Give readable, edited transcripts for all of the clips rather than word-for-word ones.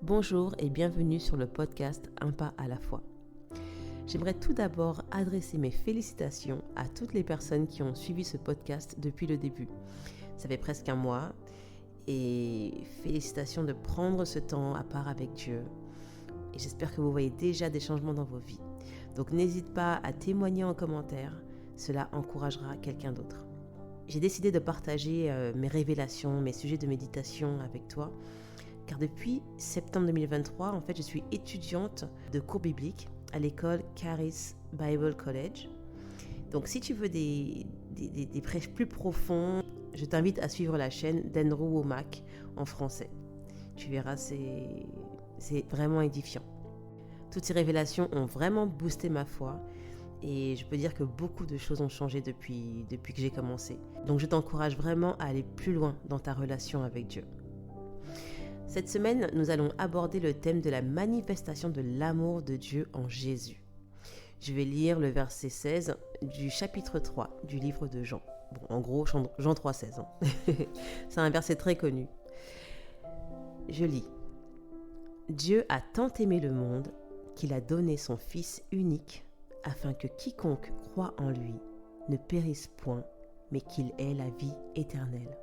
Bonjour et bienvenue sur le podcast Un pas à la fois. J'aimerais tout d'abord adresser mes félicitations à toutes les personnes qui ont suivi ce podcast depuis le début. Ça fait presque un mois et félicitations de prendre ce temps à part avec Dieu. Et j'espère que vous voyez déjà des changements dans vos vies. Donc n'hésite pas à témoigner en commentaire, cela encouragera quelqu'un d'autre. J'ai décidé de partager mes révélations, mes sujets de méditation avec toi. Car depuis septembre 2023, en fait, je suis étudiante de cours bibliques à l'école Charis Bible College. Donc, si tu veux des prêches plus profonds, je t'invite à suivre la chaîne d'Andrew Wommack en français. Tu verras, c'est vraiment édifiant. Toutes ces révélations ont vraiment boosté ma foi et je peux dire que beaucoup de choses ont changé depuis que j'ai commencé. Donc, je t'encourage vraiment à aller plus loin dans ta relation avec Dieu. Cette semaine, nous allons aborder le thème de la manifestation de l'amour de Dieu en Jésus. Je vais lire le verset 16 du chapitre 3 du livre de Jean. Bon, en gros, Jean 3, 16. C'est un verset très connu. Je lis. Dieu a tant aimé le monde qu'il a donné son Fils unique afin que quiconque croit en lui ne périsse point, mais qu'il ait la vie éternelle.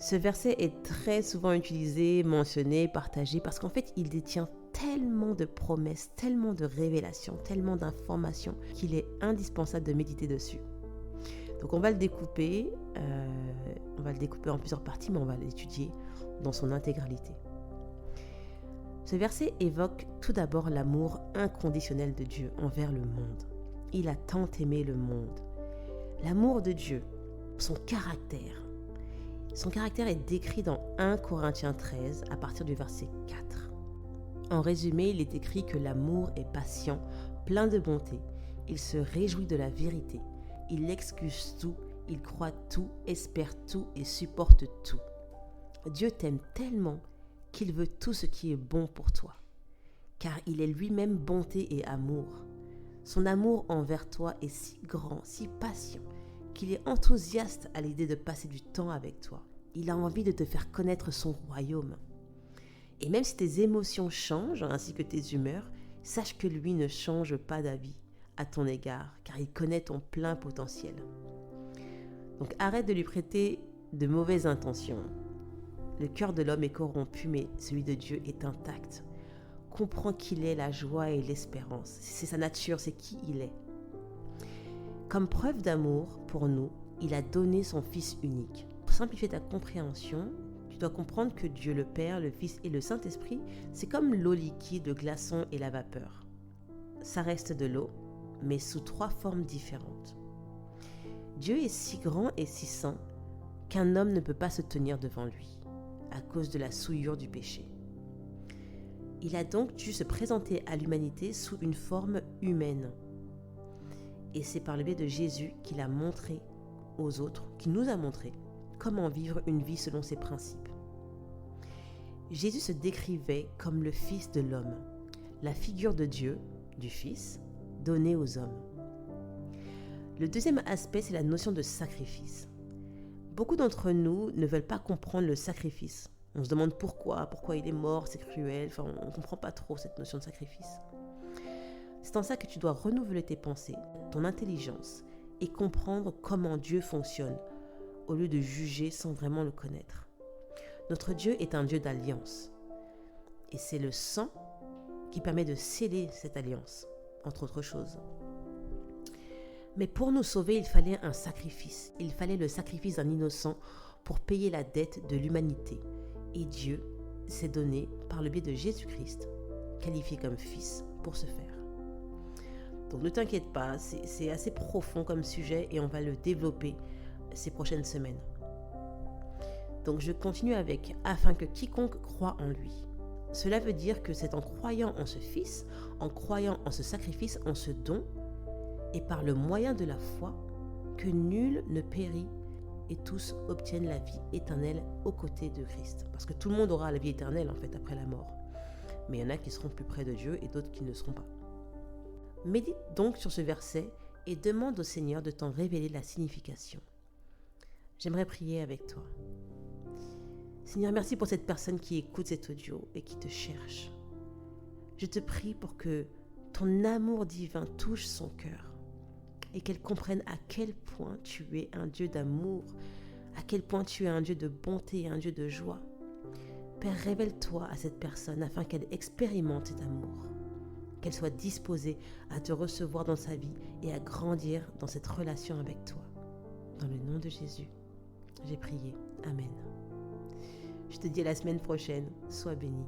Ce verset est très souvent utilisé, mentionné, partagé, parce qu'en fait, il détient tellement de promesses, tellement de révélations, tellement d'informations qu'il est indispensable de méditer dessus. Donc on va le découper en plusieurs parties, mais on va l'étudier dans son intégralité. Ce verset évoque tout d'abord l'amour inconditionnel de Dieu envers le monde. Il a tant aimé le monde. L'amour de Dieu, son caractère. Son caractère est décrit dans 1 Corinthiens 13 à partir du verset 4. En résumé, il est écrit que l'amour est patient, plein de bonté. Il se réjouit de la vérité. Il excuse tout, il croit tout, espère tout et supporte tout. Dieu t'aime tellement qu'il veut tout ce qui est bon pour toi, car il est lui-même bonté et amour. Son amour envers toi est si grand, si patient, qu'il est enthousiaste à l'idée de passer du temps avec toi. Il a envie de te faire connaître son royaume. Et même si tes émotions changent, ainsi que tes humeurs, sache que lui ne change pas d'avis à ton égard, car il connaît ton plein potentiel. Donc arrête de lui prêter de mauvaises intentions. Le cœur de l'homme est corrompu, mais celui de Dieu est intact. Comprends qu'il est la joie et l'espérance. C'est sa nature, c'est qui il est. Comme preuve d'amour pour nous, il a donné son Fils unique. Pour simplifier ta compréhension, tu dois comprendre que Dieu le Père, le Fils et le Saint-Esprit, c'est comme l'eau liquide, le glaçon et la vapeur. Ça reste de l'eau, mais sous 3 formes différentes. Dieu est si grand et si saint qu'un homme ne peut pas se tenir devant lui, à cause de la souillure du péché. Il a donc dû se présenter à l'humanité sous une forme humaine. Et c'est par le biais de Jésus qu'il a montré aux autres, qu'il nous a montré comment vivre une vie selon ses principes. Jésus se décrivait comme le Fils de l'homme, la figure de Dieu, du Fils, donnée aux hommes. Le deuxième aspect, c'est la notion de sacrifice. Beaucoup d'entre nous ne veulent pas comprendre le sacrifice. On se demande pourquoi il est mort, c'est cruel, on ne comprend pas trop cette notion de sacrifice. C'est en ça que tu dois renouveler tes pensées, ton intelligence et comprendre comment Dieu fonctionne au lieu de juger sans vraiment le connaître. Notre Dieu est un Dieu d'alliance et c'est le sang qui permet de sceller cette alliance, entre autres choses. Mais pour nous sauver, il fallait un sacrifice. Il fallait le sacrifice d'un innocent pour payer la dette de l'humanité. Et Dieu s'est donné par le biais de Jésus-Christ, qualifié comme fils, pour ce faire. Donc ne t'inquiète pas, c'est assez profond comme sujet et on va le développer ces prochaines semaines. Donc je continue avec « afin que quiconque croit en lui ». Cela veut dire que c'est en croyant en ce Fils, en croyant en ce sacrifice, en ce don, et par le moyen de la foi, que nul ne périt et tous obtiennent la vie éternelle aux côtés de Christ. Parce que tout le monde aura la vie éternelle en fait après la mort. Mais il y en a qui seront plus près de Dieu et d'autres qui ne seront pas. Médite donc sur ce verset et demande au Seigneur de t'en révéler la signification. J'aimerais prier avec toi. Seigneur, merci pour cette personne qui écoute cet audio et qui te cherche. Je te prie pour que ton amour divin touche son cœur et qu'elle comprenne à quel point tu es un Dieu d'amour, à quel point tu es un Dieu de bonté et un Dieu de joie. Père, révèle-toi à cette personne afin qu'elle expérimente cet amour, qu'elle soit disposée à te recevoir dans sa vie et à grandir dans cette relation avec toi. Dans le nom de Jésus, j'ai prié. Amen. Je te dis à la semaine prochaine. Sois béni.